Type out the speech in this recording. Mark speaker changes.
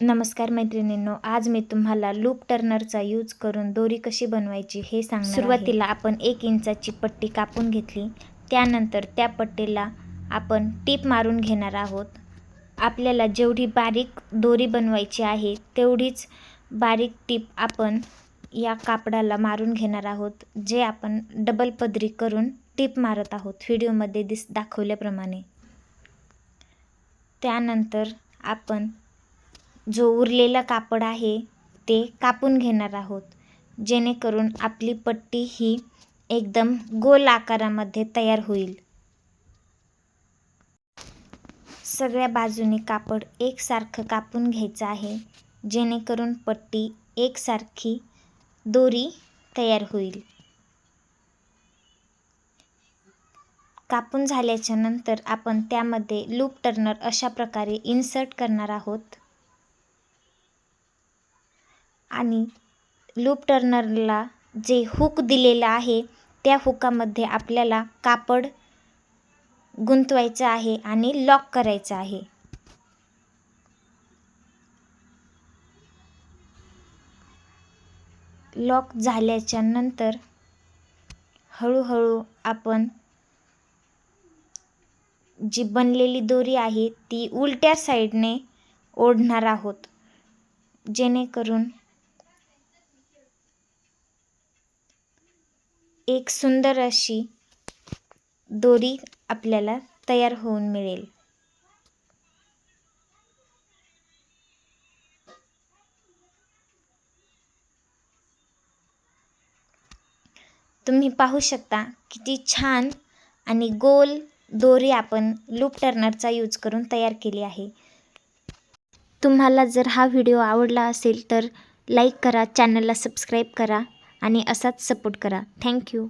Speaker 1: नमस्कार मैत्रिणींनो, आज मी तुम्हाला लूप टर्नरचा यूज करून दोरी कशी बनवायची हे सांगणार आहे। सुरुवातीला आपण 1 इंचाची पट्टी कापून घेतली। त्यानंतर त्या पट्टीला आपण टीप मारून घेणार आहोत। आपल्याला जेवढी बारीक दोरी बनवायची आहे तेवढीच बारीक टीप आपण या कापडाला मारून घेणार आहोत, जे आपण डबल पदरी करून टीप मारत आहोत व्हिडिओमध्ये दाखवल्याप्रमाणे। त्यानंतर आपण जो उरलेला कापड आहे ते कापून घेणार आहोत, जेणेकरून आपली पट्टी ही एकदम गोल आकारामध्ये तयार होईल। सगळ्या बाजूनी कापड एकसारखं कापून घ्यायचं आहे, जेणेकरून पट्टी एकसारखी दोरी तयार होईल। कापून झाल्याच्या नंतर आपण त्यामध्ये लूप टर्नर अशा प्रकारे इन्सर्ट करणार आहोत आणि लूप टर्नरला जे हुक दिलेलं आहे त्या हुकामध्ये आपल्याला कापड गुंतवायचं आहे आणि लॉक करायचं आहे। लॉक झाल्याच्या नंतर हळूहळू आपण जी बनलेली दोरी आहे ती उलट्या साईडने ओढणार आहोत, जेणेकरून एक सुंदर अशी दोरी आपल्याला तयार होऊन मिळेल। तुम्ही पाहू शकता किती छान आणि गोल दोरी आपण लूप टर्नरचा यूज करून तयार केली आहे। तुम्हाला जर हा व्हिडिओ आवडला असेल तर लाईक करा, चॅनलला सबस्क्राईब करा आणि असाच सपोर्ट करा। थँक्यू।